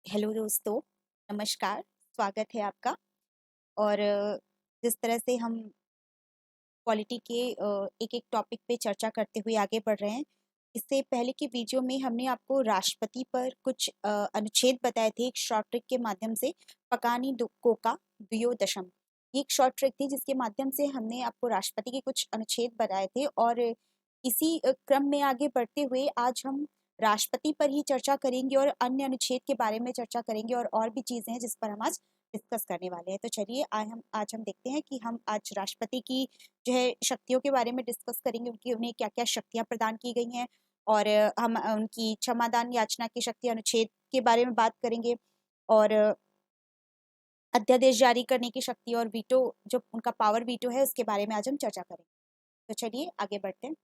Hello दोस्तों, नमस्कार, स्वागत है आपका। और जिस तरह से हम पॉलिटी के एक-एक टॉपिक पे चर्चा करते हुए आगे बढ़ रहे हैं, इससे पहले की वीडियो में हमने आपको राष्ट्रपति पर कुछ अनुच्छेद बताए थे एक शॉर्ट ट्रिक के माध्यम से, पकानी कोका द्वयोदशम। ये एक शॉर्ट ट्रिक थी जिसके माध्यम से हमने आपको राष्ट्रपति के कुछ अनुच्छेद बताए थे और इसी क्रम में आगे बढ़ते हुए आज हम राष्ट्रपति पर ही चर्चा करेंगे और अन्य अनुच्छेद के बारे में चर्चा करेंगे और भी चीज़ें हैं जिस पर हम आज डिस्कस करने वाले हैं। तो चलिए आज हम देखते हैं कि हम आज राष्ट्रपति की जो है शक्तियों के बारे में डिस्कस करेंगे, उनकी उन्हें क्या-क्या शक्तियाँ प्रदान की गई हैं और हम उनकी क्षमादान याचना की शक्ति अनुच्छेद के बारे में बात करेंगे और अध्यादेश जारी करने की शक्ति और वीटो जो उनका पावर वीटो है उसके बारे में आज हम चर्चा करेंगे। तो चलिए आगे बढ़ते हैं।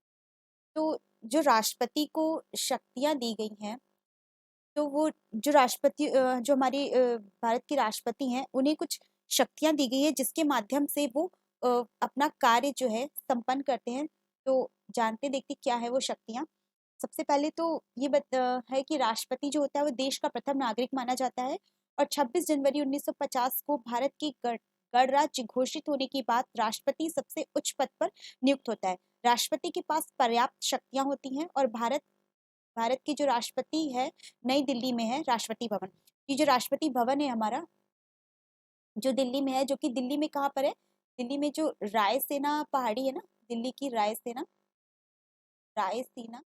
तो जो राष्ट्रपति को शक्तियाँ दी गई हैं, तो वो जो राष्ट्रपति जो हमारे भारत के राष्ट्रपति हैं, उन्हें कुछ शक्तियाँ दी गई है जिसके माध्यम से वो अपना कार्य जो है संपन्न करते हैं। तो जानते देखते क्या है वो शक्तियाँ। सबसे पहले तो है कि राष्ट्रपति जो होता है वो देश का प्रथम नागरिक माना जाता है और 26 जनवरी 1950 को भारत की गणराज्य घोषित होने के बाद राष्ट्रपति सबसे उच्च पद पर नियुक्त होता है। राष्ट्रपति के पास पर्याप्त शक्तियाँ होती हैं और भारत भारत के जो राष्ट्रपति है नई दिल्ली में है राष्ट्रपति भवन। ये जो राष्ट्रपति भवन है हमारा जो दिल्ली में है, जो कि दिल्ली में कहाँ पर है? दिल्ली में जो रायसेना पहाड़ी है ना, दिल्ली की रायसेना रायसीना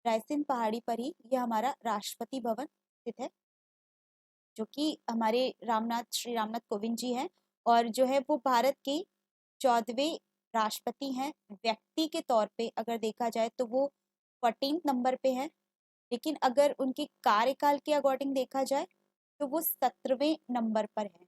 रायसेन पहाड़ी पर ही ये हमारा राष्ट्रपति भवन स्थित है, जो कि हमारे श्री रामनाथ कोविंद जी हैं और जो है वो भारत के 14वें राष्ट्रपति हैं। व्यक्ति के तौर पे अगर देखा जाए तो वो 14 नंबर पे है, लेकिन अगर उनके कार्यकाल के अकॉर्डिंग देखा जाए तो वो 17वें नंबर पर है।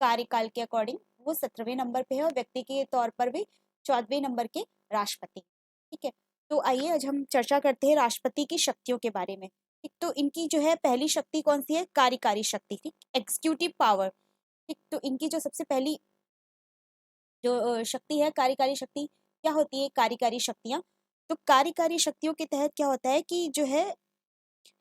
कार्यकाल के अकॉर्डिंग वो 17वें नंबर पे है और व्यक्ति के तौर पर भी 14वें नंबर के राष्ट्रपति। ठीक है, तो आइए आज हम चर्चा करते हैं राष्ट्रपति की शक्तियों के बारे में। ठीक, तो इनकी जो है पहली शक्ति कौन सी है? कार्यकारी शक्ति। ठीक, एग्जीक्यूटिव पावर। ठीक, तो इनकी जो सबसे पहली जो शक्ति है कार्यकारी शक्ति, क्या होती है कार्यकारी शक्तियाँ? तो कार्यकारी शक्तियों के तहत क्या होता है कि जो है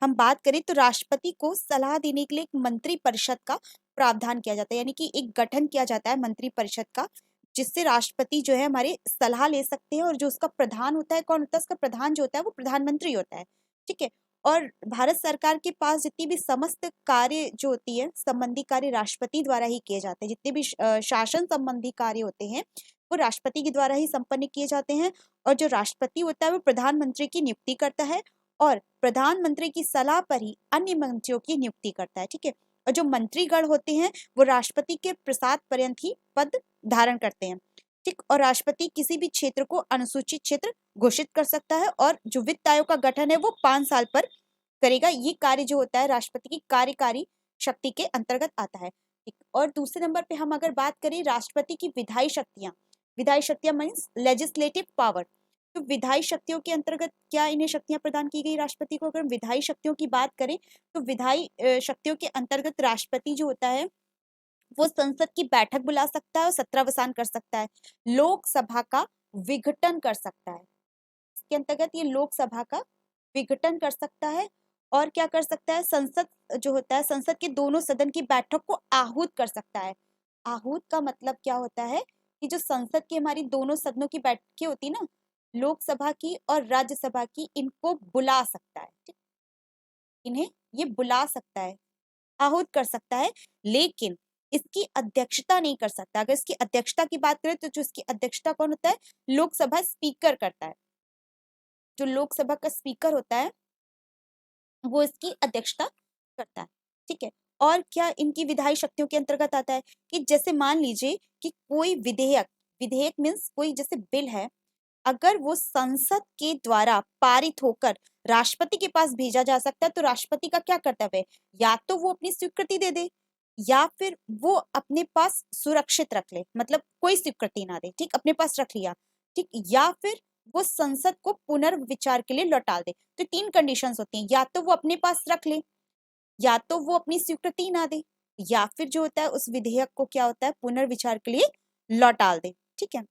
हम बात करें तो राष्ट्रपति को सलाह देने के लिए एक मंत्री परिषद का प्रावधान किया जाता है, यानी कि एक गठन किया जाता है मंत्री परिषद का, जिससे राष्ट्रपति जो है हमारे सलाह ले सकते हैं और जो उसका प्रधान होता है, कौन होता है उसका प्रधान जो होता है वो प्रधानमंत्री होता है। ठीक है, और भारत सरकार के पास जितनी भी समस्त कार्य जो होती है संबंधी कार्य राष्ट्रपति द्वारा ही किए जाते हैं, जितने भी शासन संबंधी कार्य होते हैं वो राष्ट्रपति के द्वारा ही संपन्न किए जाते हैं और जो राष्ट्रपति होता है वो प्रधानमंत्री की नियुक्ति करता है और प्रधानमंत्री की सलाह पर ही अन्य मंत्रियों की नियुक्ति करता है। ठीक है, और जो मंत्रीगण होते हैं वो राष्ट्रपति के प्रसाद पर्यंत ही पद धारण करते हैं। ठीक, और राष्ट्रपति किसी भी क्षेत्र को अनुसूचित क्षेत्र घोषित कर सकता है और जो वित्त आयोग का गठन है वो 5 साल पर करेगा। ये कार्य जो होता है राष्ट्रपति की कार्यकारी शक्ति के अंतर्गत आता है। ठीक, और दूसरे नंबर पे हम अगर बात करें राष्ट्रपति की विधायी शक्तियां मीन्स लेजिस्लेटिव पावर। तो विधायी शक्तियों के अंतर्गत क्या इन्हें शक्तियां प्रदान की गई राष्ट्रपति को? अगर विधायी शक्तियों की बात करें तो विधायी शक्तियों के अंतर्गत राष्ट्रपति जो होता है वो संसद की बैठक बुला सकता है और सत्रावसान कर सकता है, लोकसभा का विघटन कर सकता है। इसके अंतर्गत ये लोकसभा का विघटन कर सकता है और क्या कर सकता है, संसद जो होता है संसद के दोनों सदन की बैठक को आहूत कर सकता है। आहूत का मतलब क्या होता है कि जो संसद की हमारी दोनों सदनों की बैठकें होती ना, लोकसभा की और राज्यसभा की, इनको बुला सकता है। ठीक, इन्हें ये बुला सकता है, आहूत कर सकता है, लेकिन इसकी अध्यक्षता नहीं कर सकता। अगर इसकी अध्यक्षता की बात करें तो जो इसकी अध्यक्षता कौन होता है? लोकसभा स्पीकर करता है। जो लोकसभा का स्पीकर होता है वो इसकी अध्यक्षता करता है। ठीक है, और क्या इनकी विधायी शक्तियों के अंतर्गत आता है कि जैसे मान लीजिए कि कोई विधेयक विधेयक मीन्स कोई जैसे बिल है, अगर वो संसद के द्वारा पारित होकर राष्ट्रपति के पास भेजा जा सकता है तो राष्ट्रपति का क्या कर्तव्य है? या तो वो अपनी स्वीकृति दे दे या फिर वो अपने पास सुरक्षित रख ले, मतलब कोई स्वीकृति ना दे। ठीक, अपने पास रख लिया। ठीक, या फिर वो संसद को पुनर्विचार के लिए लौटा दे। तो 3 कंडीशंस होती हैं, या तो वो अपने पास रख ले, या तो वो अपनी स्वीकृति ना दे, या फिर जो होता है उस विधेयक को क्या होता है पुनर्विचार के लिए लौटा दे। ठीक है,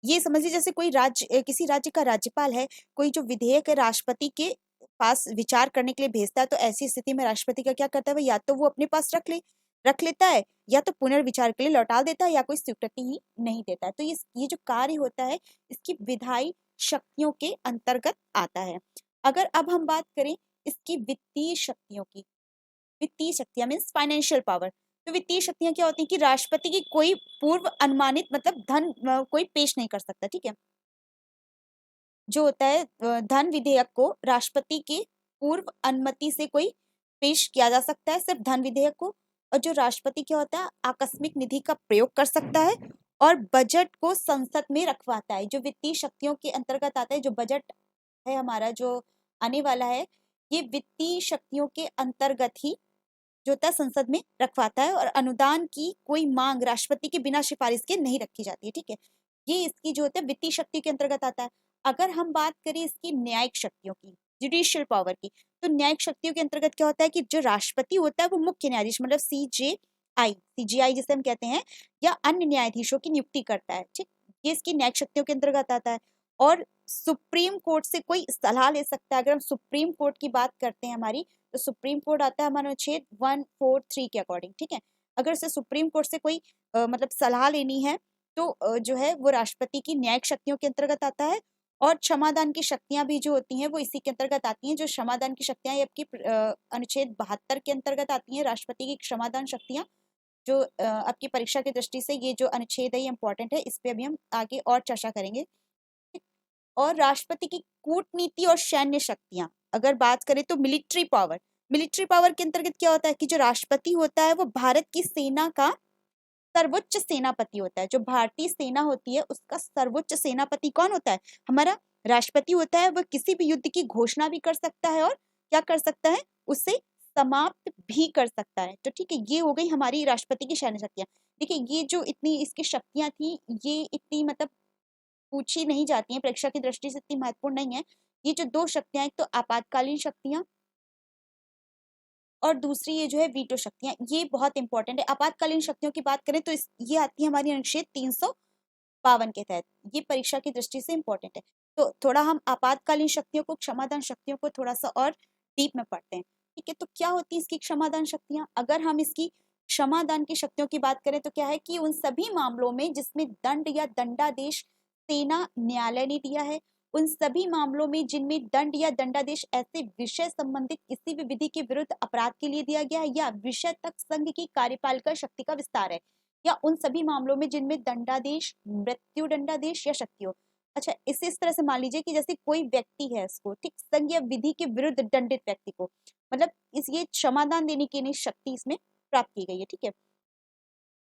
ये समझिए जैसे कोई राज्य किसी राज्य का राज्यपाल है, कोई जो विधेयक है राष्ट्रपति के पास विचार करने के लिए भेजता है, तो ऐसी स्थिति में राष्ट्रपति का क्या करता है, या तो वो अपने पास रख लेता है, या तो पुनर्विचार के लिए लौटा देता है, या कोई स्वीकृति ही नहीं देता है। तो ये जो कार्य होता है इसकी विधायी शक्तियों के अंतर्गत आता है। अगर अब हम बात करें इसकी वित्तीय शक्तियों की, वित्तीय शक्तियां मीन्स फाइनेंशियल पावर। तो वित्तीय शक्तियां क्या होती है कि राष्ट्रपति की कोई पूर्व अनुमानित मतलब धन कोई पेश नहीं कर सकता, ठीक है। जो होता है धन विधेयक को राष्ट्रपति की पूर्व अनुमति से कोई पेश किया जा सकता है, सिर्फ धन विधेयक को। और जो राष्ट्रपति क्या होता है, आकस्मिक निधि का प्रयोग कर सकता है और बजट को संसद में रखवाता है। जो वित्तीय शक्तियों के अंतर्गत आता है, जो बजट है हमारा जो आने वाला है, ये वित्तीय शक्तियों के अंतर्गत ही जो होता है संसद में रखवाता है, और अनुदान की कोई मांग राष्ट्रपति के बिना सिफारिश के नहीं रखी जाती है, ठीक है। ये इसकी जो होता है वित्तीय शक्ति के अंतर्गत आता है। अगर हम बात करें इसकी न्यायिक शक्तियों की, जुडिशियल पावर की, तो न्यायिक शक्तियों के अंतर्गत क्या होता है कि जो राष्ट्रपति होता है वो मुख्य न्यायाधीश मतलब सीजीआई जिसे हम कहते हैं, या अन्य न्यायाधीशों की नियुक्ति करता है, ठीक। ये इसकी न्यायिक शक्तियों के अंतर्गत आता है। और सुप्रीम कोर्ट से कोई सलाह ले सकता है। अगर हम सुप्रीम कोर्ट की बात करते हैं हमारी, तो सुप्रीम कोर्ट आता है हमारा अनुच्छेद 143 के अकॉर्डिंग, ठीक है। अगर से सुप्रीम कोर्ट से कोई मतलब सलाह लेनी है, तो जो है वो राष्ट्रपति की न्यायिक शक्तियों के अंतर्गत आता है। और क्षमादान की शक्तियां भी जो होती हैं वो इसी के अंतर्गत आती हैं। जो क्षमादान की शक्तियां ये आपकी अनुच्छेद 72 के अंतर्गत आती हैं। राष्ट्रपति की क्षमादान शक्तियां जो आपकी परीक्षा की दृष्टि से ये जो अनुच्छेद है ये इंपॉर्टेंट है, इस पे अभी हम आगे और चर्चा करेंगे। और राष्ट्रपति की कूटनीति और सैन्य शक्तियां अगर बात करें तो मिलिट्री पावर के अंतर्गत क्या होता है कि जो राष्ट्रपति होता है वो भारत की सेना का सर्वोच्च सेनापति होता है। जो भारतीय सेना होती है उसका सर्वोच्च सेनापति कौन होता है, हमारा राष्ट्रपति होता है। वह किसी भी युद्ध की घोषणा भी कर सकता है और क्या कर सकता है, उसे समाप्त भी कर सकता है। तो ठीक है, ये हो गई हमारी राष्ट्रपति की सैन्य शक्तियां। देखिए ये जो इतनी इसकी शक्तियां थी, ये इतनी मतलब पूछी नहीं जाती हैं, परीक्षा की दृष्टि से इतनी महत्वपूर्ण नहीं है। ये जो दो शक्तियां, एक तो आपातकालीन शक्तियां और दूसरी ये जो है वीटो शक्तियां, ये बहुत इंपॉर्टेंट है। आपातकालीन शक्तियों की बात करें तो ये आती है हमारी अनुच्छेद 352 के तहत। ये परीक्षा की दृष्टि से इंपॉर्टेंट है। तो थोड़ा हम आपातकालीन शक्तियों को, क्षमादान शक्तियों को थोड़ा सा और डीप में पढ़ते हैं, ठीक है। तो क्या होती है इसकी क्षमादान शक्तियां, अगर हम इसकी क्षमादान की शक्तियों की बात करें तो क्या है कि उन सभी मामलों में जिसमें दंड या दंडादेश सेना न्यायालय ने दिया है, उन सभी मामलों में जिनमें दंड या दंडादेश ऐसे विषय संबंधित किसी भी विधि के विरुद्ध अपराध के लिए दिया गया है, या विषय तक संघ की कार्यपालिका शक्ति का विस्तार है, या उन सभी मामलों में जिनमें दंडादेश, मृत्यु दंडादेश या शक्ति हो। अच्छा, इस तरह से मान लीजिए कि जैसे कोई व्यक्ति है, इसको ठीक संघ या विधि के विरुद्ध दंडित व्यक्ति को मतलब इस ये क्षमादान देने की शक्ति इसमें प्राप्त की गई है, ठीक है।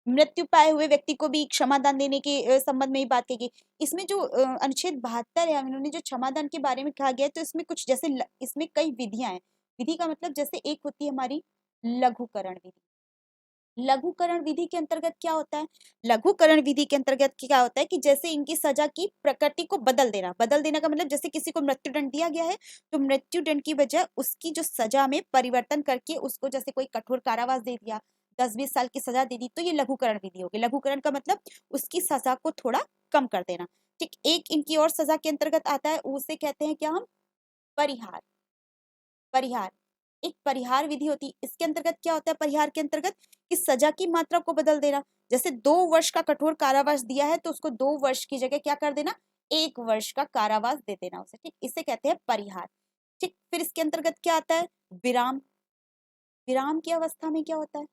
मृत्यु पाए हुए व्यक्ति को भी क्षमादान देने के संबंध में ही बात की गई। इसमें जो अनुच्छेद 72 है, इन्होंने जो क्षमादान के बारे में कहा गया है, तो इसमें कुछ जैसे इसमें कई विधियां हैं। विधि का मतलब जैसे एक होती है हमारी लघुकरण विधि। लघुकरण विधि के अंतर्गत क्या होता है, लघुकरण विधि के अंतर्गत क्या होता है कि जैसे इनकी सजा की प्रकृति को बदल देना का मतलब जैसे किसी को मृत्युदंड दिया गया है, तो मृत्युदंड की बजाय उसकी जो सजा में परिवर्तन करके उसको जैसे कोई कठोर कारावास दे दिया, 10-20 साल की सजा दे दी, तो ये लघुकरण विधि होगी। लघुकरण का मतलब उसकी सजा को थोड़ा कम कर देना, ठीक। एक इनकी और सजा के अंतर्गत आता है, उसे कहते हैं क्या हम, परिहार। परिहार एक परिहार विधि होती है। इसके अंतर्गत क्या होता है, परिहार के अंतर्गत कि सजा की मात्रा को बदल देना। जैसे 2 वर्ष का कठोर कारावास दिया है तो उसको 2 वर्ष की जगह क्या कर देना, 1 वर्ष का कारावास दे देना उसे, ठीक। इसे कहते हैं परिहार, ठीक। फिर इसके अंतर्गत क्या आता है, विराम। विराम की अवस्था में क्या होता है,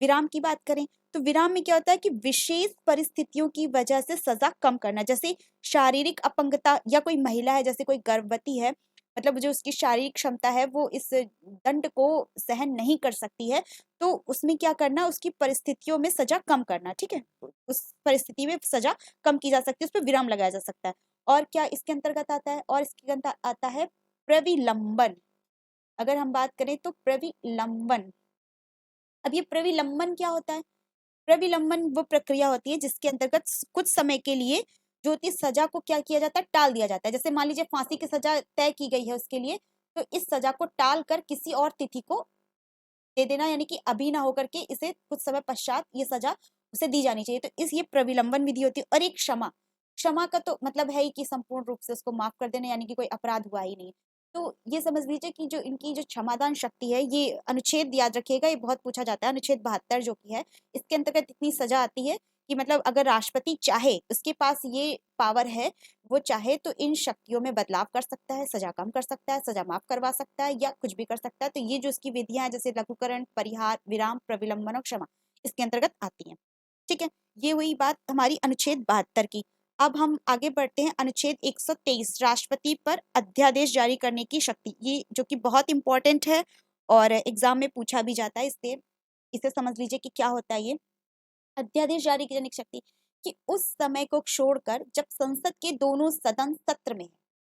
विराम की बात करें तो विराम में क्या होता है कि विशेष परिस्थितियों की वजह से सजा कम करना। जैसे शारीरिक अपंगता, या कोई महिला है जैसे कोई गर्भवती है, मतलब जो उसकी शारीरिक क्षमता है वो इस दंड को सहन नहीं कर सकती है, तो उसमें क्या करना, उसकी परिस्थितियों में सजा कम करना, ठीक है। उस परिस्थिति में सजा कम की जा सकती है, उस पर विराम लगाया जा सकता है। और क्या इसके अंतर्गत आता है, और इसके अंतर्गत आता है प्रविलंबन। अगर हम बात करें तो प्रविलंबन, अब ये प्रविलंबन क्या होता है, प्रविलंबन वो प्रक्रिया होती है जिसके अंतर्गत कुछ समय के लिए जो होती है सजा को क्या किया जाता है, टाल दिया जाता है। जैसे मान लीजिए फांसी की सजा तय की गई है उसके लिए, तो इस सजा को टाल कर किसी और तिथि को दे देना, यानी कि अभी ना होकर के इसे कुछ समय पश्चात ये सजा उसे दी जानी चाहिए, तो इस ये प्रविलंबन विधि होती है। और एक क्षमा, क्षमा का तो मतलब है ही कि संपूर्ण रूप से उसको माफ कर देना, यानी कि कोई अपराध हुआ ही नहीं। तो ये समझ लीजिए कि जो इनकी जो क्षमादान शक्ति है, ये अनुच्छेद याद रखिएगा, ये बहुत पूछा जाता है, अनुच्छेद 72 जो कि है, इसके अंतर्गत इतनी सजा आती है कि मतलब अगर राष्ट्रपति चाहे, उसके पास ये पावर है, वो चाहे तो इन शक्तियों में बदलाव कर सकता है, सजा कम कर सकता है, सजा माफ करवा सकता है, या कुछ भी कर सकता है। तो ये जो इसकी विधियां हैं, जैसे लघुकरण, परिहार, विराम, प्रविलंबन और क्षमा, इसके अंतर्गत आती हैं। ठीक है, ये हुई बात हमारी अनुच्छेद 72 की। अब हम आगे बढ़ते हैं अनुच्छेद 123, राष्ट्रपति पर अध्यादेश जारी करने की शक्ति, ये जो कि बहुत इंपॉर्टेंट है और एग्जाम में पूछा भी जाता है, इससे इसे समझ लीजिए कि क्या होता है ये अध्यादेश जारी करने की शक्ति। कि उस समय को छोड़कर जब संसद के दोनों सदन सत्र में है,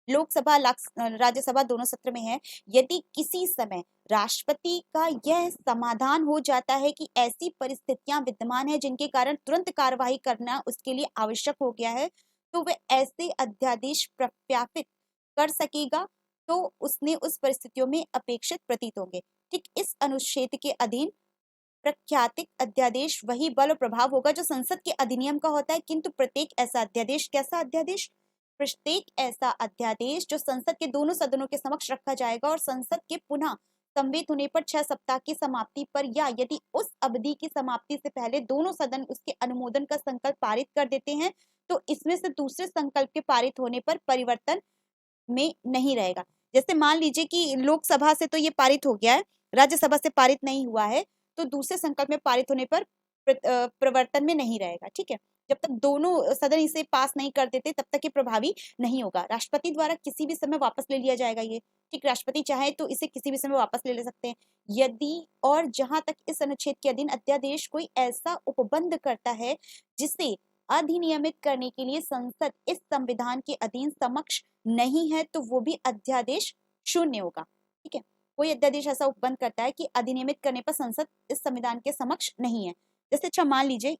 लोकसभा राज्यसभा दोनों सत्र में है, यदि किसी समय राष्ट्रपति का यह समाधान हो जाता है कि ऐसी परिस्थितियां विद्यमान है जिनके कारण तुरंत कार्यवाही करना उसके लिए आवश्यक हो गया है, तो वह ऐसे अध्यादेश प्रत्यापित कर सकेगा, तो उसने उस परिस्थितियों में अपेक्षित प्रतीत होंगे। ठीक इस अनुच्छेद के अधीन प्रख्यातिक अध्यादेश वही बल और प्रभाव होगा जो संसद के अधिनियम का होता है, किंतु प्रत्येक ऐसा अध्यादेश, कैसा अध्यादेश, प्रत्येक ऐसा अध्यादेश जो संसद के दोनों सदनों के समक्ष रखा जाएगा और संसद के पुनः संवेत होने पर 6 सप्ताह की समाप्ति पर, या यदि उस अवधि की समाप्ति से पहले दोनों सदन उसके अनुमोदन का संकल्प पारित कर देते हैं, तो इसमें से दूसरे संकल्प के पारित होने पर परिवर्तन में नहीं रहेगा। जैसे मान लीजिए कि लोकसभा से तो ये पारित हो गया है, राज्यसभा से पारित नहीं हुआ है, तो दूसरे संकल्प में पारित होने पर प्रवर्तन में नहीं रहेगा। ठीक है, जब तक दोनों सदन इसे पास नहीं कर देते तब तक ये प्रभावी नहीं होगा। राष्ट्रपति द्वारा किसी भी समय वापस ले लिया जाएगा ये। ठीक, राष्ट्रपति चाहे तो इसे किसी भी समय वापस ले सकते हैं। यदि और जहां तक इस अनुच्छेद के अधीन अध्यादेश कोई ऐसा उपबंध करता है जिसे अधिनियमित करने के लिए संसद इस संविधान के अधीन समक्ष नहीं है, तो वो भी अध्यादेश शून्य होगा। ठीक है, कोई अध्यादेश ऐसा उपबंध करता है कि अधिनियमित करने पर संसद इस संविधान के समक्ष नहीं है। जैसे अच्छा मान लीजिए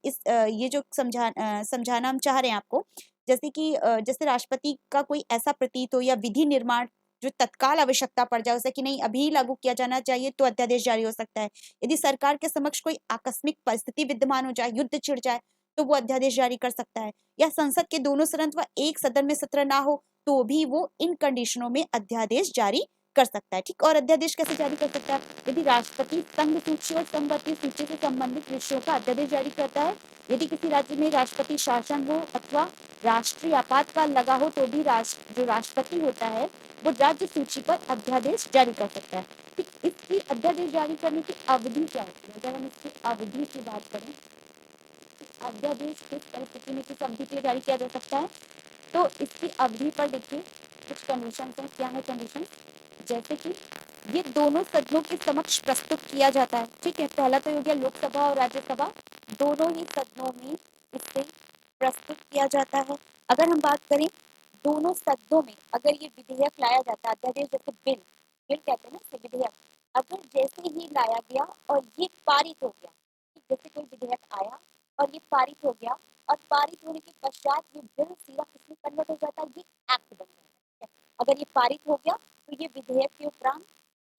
ये जो समझाना हम चाह रहे हैं आपको, जैसे कि जैसे राष्ट्रपति का कोई ऐसा प्रतीत हो या विधि निर्माण जो तत्काल आवश्यकता पड़ जाए, उसे कि नहीं अभी लागू किया जाना चाहिए, तो अध्यादेश जारी हो सकता है। यदि सरकार के समक्ष कोई आकस्मिक परिस्थिति विद्यमान हो जाए, युद्ध छिड़ जाए, तो वो अध्यादेश जारी कर सकता है। या संसद के दोनों सदन अथवा एक सदन में सत्र ना हो, तो भी वो इन कंडीशनों में अध्यादेश जारी कर सकता है। ठीक, और अध्यादेश कैसे जारी कर सकता है? यदि राष्ट्रपति संघ सूची और संघवर्ती सूची से संबंधित विषयों का अध्यादेश जारी करता है, यदि किसी राज्य में राष्ट्रपति शासन हो अथवा राष्ट्रीय आपातकाल लगा हो, तो भी जो राष्ट्रपति होता है वो राज्य सूची पर अध्यादेश जारी कर सकता है। ठीक, इसकी अध्यादेश जारी करने की अवधि क्या होती है? अगर हम इसकी अवधि की बात करें, अध्यादेश किस परिस्थिति में किस अवधि के लिए जारी किया जा सकता है, तो इसकी अवधि पर देखिए कुछ कंडीशन है। क्या है कंडीशन? जैसे कि ये दोनों सदनों के समक्ष प्रस्तुत किया जाता है। ठीक है, पहला तो हो गया लोकसभा और राज्यसभा दोनों ही सदनों में इससे प्रस्तुत किया जाता है। अगर हम बात करें दोनों सदनों में अगर ये विधेयक लाया जाता है, अध्यादेश जैसे बिल बिल कहते हैं ना इसे, विधेयक, अगर जैसे ही लाया गया और ये पारित हो गया, जैसे कोई विधेयक आया और ये पारित हो गया, और पारित होने के पश्चात ये बिल सीधा किसमें कन्वर्ट हो जाता है? ये एक्ट बन जाता है। अगर ये पारित हो गया तो ये विधेयक के उपरांत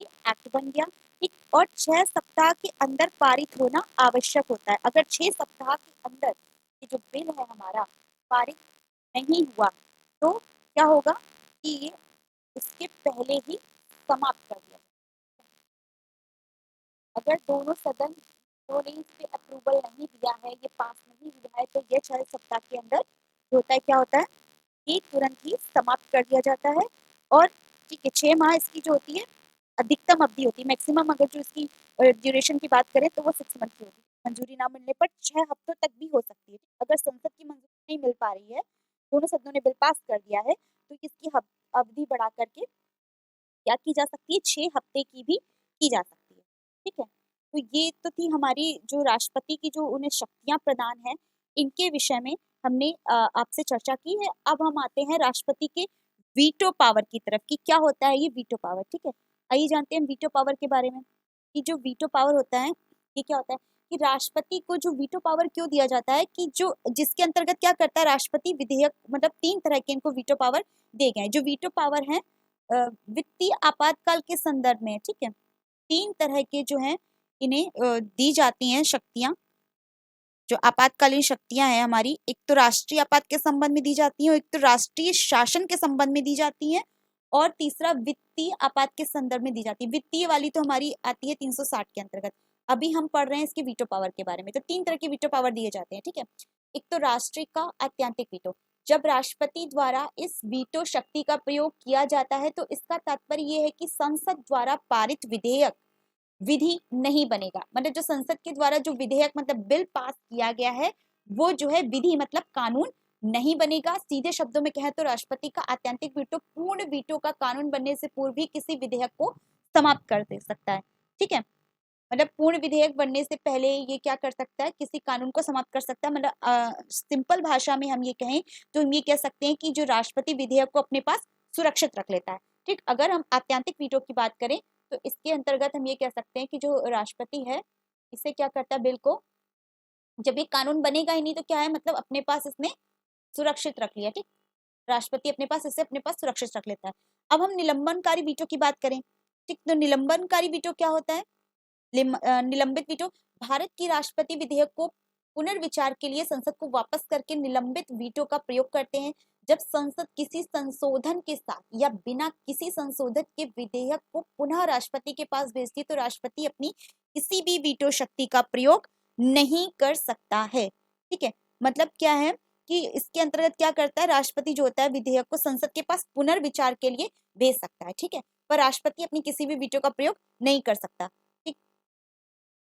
ये एक्ट बन गया। ठीक, और 6 सप्ताह के अंदर पारित होना आवश्यक होता है। अगर 6 सप्ताह के अंदर ये जो बिल है हमारा पारित नहीं हुआ, तो क्या होगा कि ये उसके पहले ही समाप्त कर दिया। अगर दोनों सदन ने इस पे अप्रूवल नहीं दिया है, ये पास नहीं हुआ है, तो ये 6 सप्ताह के अंदर होता है, क्या होता है कि तुरंत ही समाप्त कर दिया जाता है। और ठीक है, 6 माह इसकी जो होती है अधिकतम अवधि होती है। मैक्सिमम अगर जो इसकी ड्यूरेशन की बात करें तो वो 6 मंथ की होगी। मंजूरी ना मिलने पर 6 हफ्तों तक भी हो सकती है। अगर संसद की मंजूरी नहीं मिल पा रही है, दोनों सदनों ने बिल पास कर दिया है, तो इसकी अवधि बढ़ा करके क्या की जा सकती है? 6 हफ्ते की भी की जा सकती है। ठीक है, तो ये तो थी हमारी जो राष्ट्रपति की जो उन्हें शक्तियां प्रदान है, इनके विषय में हमने आपसे चर्चा की है। अब हम आते हैं राष्ट्रपति के वीटो पावर की तरफ कि क्या होता है ये वीटो पावर। ठीक है, आइए जानते हैं वीटो पावर के बारे में कि जो वीटो पावर होता है ये क्या होता है। कि राष्ट्रपति को जो वीटो पावर क्यों दिया जाता है कि जो जिसके अंतर्गत क्या करता है राष्ट्रपति, विधेयक मतलब 3 तरह के इनको वीटो पावर दिए गए हैं। जो वीटो पावर है वित्तीय आपातकाल के संदर्भ में, ठीक है, 3 तरह के जो हैं इन्हें दी जाती हैं शक्तियां। जो आपातकालीन शक्तियां हैं हमारी, एक तो राष्ट्रीय आपात के संबंध में दी जाती हैं, एक तो राष्ट्रीय शासन के संबंध में दी जाती हैं, और तीसरा वित्तीय आपात के संदर्भ में दी जाती है। वित्तीय वाली तो हमारी आती है 360 के अंतर्गत। अभी हम पढ़ रहे हैं इसके वीटो पावर के बारे में। तो 3 तरह के वीटो पावर दिए जाते हैं, ठीक है। एक तो राष्ट्रीय का आत्यांतिक वीटो, जब राष्ट्रपति द्वारा इस वीटो शक्ति का प्रयोग किया जाता है तो इसका तात्पर्य यह है कि संसद द्वारा पारित विधेयक विधि नहीं बनेगा। मतलब जो संसद के द्वारा जो विधेयक मतलब बिल पास किया गया है वो जो है विधि मतलब कानून नहीं बनेगा। सीधे शब्दों में कहें तो राष्ट्रपति का आत्यांतिक वीटो पूर्ण वीटो का कानून बनने से पूर्व ही किसी विधेयक को समाप्त कर दे सकता है, ठीक है। मतलब पूर्ण विधेयक बनने से पहले ये क्या कर सकता है, किसी कानून को समाप्त कर सकता है। मतलब सिंपल भाषा में हम ये कहें तो हम ये कह सकते हैं कि जो राष्ट्रपति विधेयक को अपने पास सुरक्षित रख लेता है, ठीक। अगर हम आत्यांतिक वीटो की बात करें तो इसके अंतर्गत हम ये कह सकते हैं कि जो राष्ट्रपति है इसे क्या करता है, बिल को, जब ये कानून बनेगा ही नहीं तो क्या है, मतलब अपने पास इसने सुरक्षित रख लिया, ठीक। राष्ट्रपति अपने पास इसे अपने पास सुरक्षित रख लेता है। अब हम निलंबनकारी वीटो की बात करें, ठीक। तो निलंबनकारी वीटो क्या होता है, निलंबित वीटो, भारत की राष्ट्रपति विधेयक को पुनर्विचार के लिए संसद को वापस करके निलंबित वीटो का प्रयोग करते हैं। जब संसद किसी संशोधन के साथ या बिना किसी संशोधन के विधेयक को पुनः राष्ट्रपति के पास भेजती है तो राष्ट्रपति अपनी किसी भी वीटो शक्ति का प्रयोग नहीं कर सकता है, ठीक है। मतलब क्या है कि इसके अंतर्गत क्या करता है, राष्ट्रपति जो होता है विधेयक को संसद के पास पुनर्विचार के लिए भेज सकता है, ठीक है, पर राष्ट्रपति अपनी किसी भी वीटो का प्रयोग नहीं कर सकता।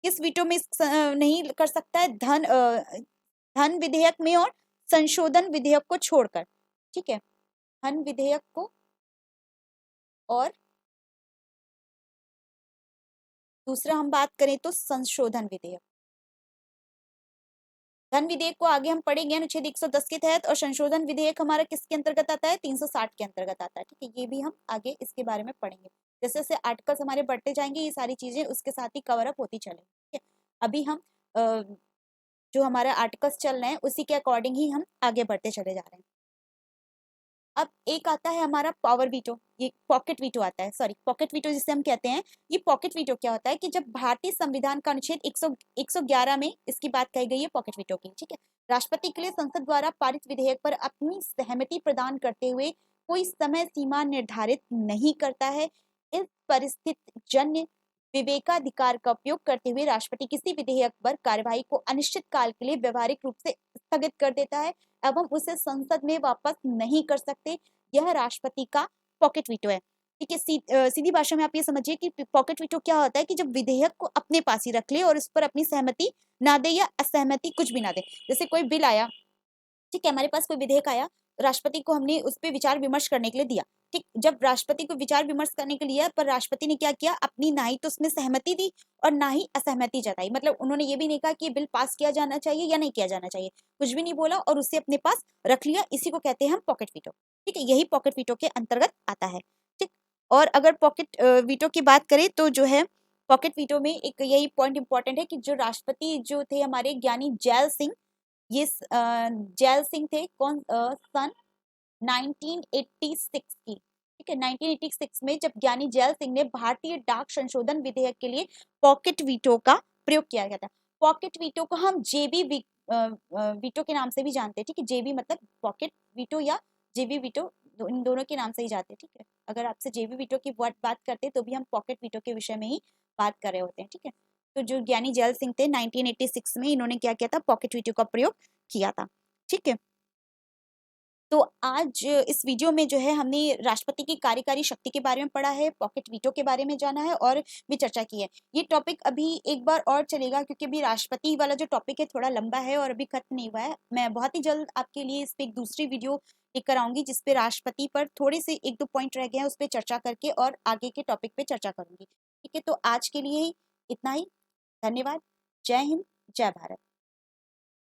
किस वीटो में नहीं कर सकता है, धन विधेयक में और संशोधन विधेयक को छोड़कर, ठीक है। धन विधेयक को और दूसरा हम बात करें तो संशोधन विधेयक। धन विधेयक को आगे हम पढ़ेंगे अनुच्छेद 110 के तहत, और संशोधन विधेयक हमारा किसके अंतर्गत आता है, 360 के अंतर्गत आता है, ठीक है। ये भी हम आगे इसके बारे में पढ़ेंगे। जैसे जैसे आर्टिकल्स हमारे बढ़ते जाएंगे ये सारी चीजें उसके साथ ही कवर अप होती चलेंगी, ठीक है। अभी हम जो हमारा आर्टिकल्स चल रहे हैं उसी के अकॉर्डिंग ही हम आगे बढ़ते चले जा रहे हैं। अब एक आता है हमारा पावर वीटो, ये पॉकेट वीटो आता है, सॉरी पॉकेट वीटो जिसे हम कहते हैं। ये पॉकेट वीटो क्या होता है कि जब भारतीय संविधान का अनुच्छेद 111 में इसकी बात कही गई है पॉकेट वीटो की, ठीक है। राष्ट्रपति के लिए संसद द्वारा पारित विधेयक पर अपनी सहमति प्रदान करते हुए कोई समय सीमा निर्धारित नहीं करता है। इस परिस्थिति जन्य विवेकाधिकार का उपयोग करते हुए राष्ट्रपति किसी विधेयक पर कार्यवाही को अनिश्चित काल के लिए व्यवहारिक रूप से स्थगित कर देता है एवं उसे संसद में वापस नहीं कर सकते। यह राष्ट्रपति का पॉकेट वीटो है, ठीक है। सीधी भाषा में आप ये समझिए कि पॉकेट वीटो क्या होता है कि जब विधेयक को अपने पास ही रख ले और उस पर अपनी सहमति ना दे या असहमति कुछ भी ना दे। जैसे कोई बिल आया, ठीक है, हमारे पास कोई विधेयक आया, राष्ट्रपति को हमने उस पर विचार विमर्श करने के लिए दिया, ठीक। जब राष्ट्रपति को विचार विमर्श करने के लिए, पर राष्ट्रपति ने क्या किया, अपनी ना ही तो उसमें सहमति दी और ना ही असहमति जताई। मतलब उन्होंने ये भी नहीं कहा कि ये बिल पास किया जाना चाहिए या नहीं किया जाना चाहिए, कुछ भी नहीं बोला और उसे अपने पास रख लिया। इसी को कहते हैं हम पॉकेट वीटो, ठीक है। यही पॉकेट वीटो के अंतर्गत आता है, ठीक। और अगर पॉकेट वीटो की बात करें तो जो है पॉकेट वीटो में एक यही पॉइंट इंपॉर्टेंट है कि जो राष्ट्रपति जो थे हमारे ज्ञानी जैल सिंह, ये जैल सिंह थे कौन, सन 1986 की, ठीक है। 1986 में जब ज्ञानी जैल सिंह ने भारतीय डाक संशोधन विधेयक के लिए पॉकेट वीटो का प्रयोग किया गया था। पॉकेट वीटो को हम जेबी वीटो के नाम से भी जानते हैं, ठीक है। जेबी मतलब पॉकेट वीटो या जेबी वीटो, इन दोनों के नाम से ही जाते हैं, ठीक है। अगर आपसे जेबी वीटो की बात करते हैं तो भी हम पॉकेट वीटो के विषय में ही बात कर रहे होते हैं, ठीक है। तो जो ज्ञानी जैल सिंह थे 1986 में इन्होंने क्या किया था, पॉकेट वीटो का प्रयोग किया था, ठीक है। तो आज इस वीडियो में जो है हमने राष्ट्रपति की कार्यकारी शक्ति के बारे में पढ़ा है, पॉकेट वीटो के बारे में जाना है और भी चर्चा की है। ये टॉपिक अभी एक बार और चलेगा क्योंकि अभी राष्ट्रपति वाला जो टॉपिक है थोड़ा लंबा है और अभी खत्म नहीं हुआ है। मैं बहुत ही जल्द आपके लिए इस पे एक दूसरी वीडियो लेकर आऊंगी जिसपे राष्ट्रपति पर थोड़े से 1-2 पॉइंट रह गए हैं उस पर चर्चा करके और आगे के टॉपिक पे चर्चा करूंगी, ठीक है। तो आज के लिए इतना ही, धन्यवाद। जय हिंद, जय भारत।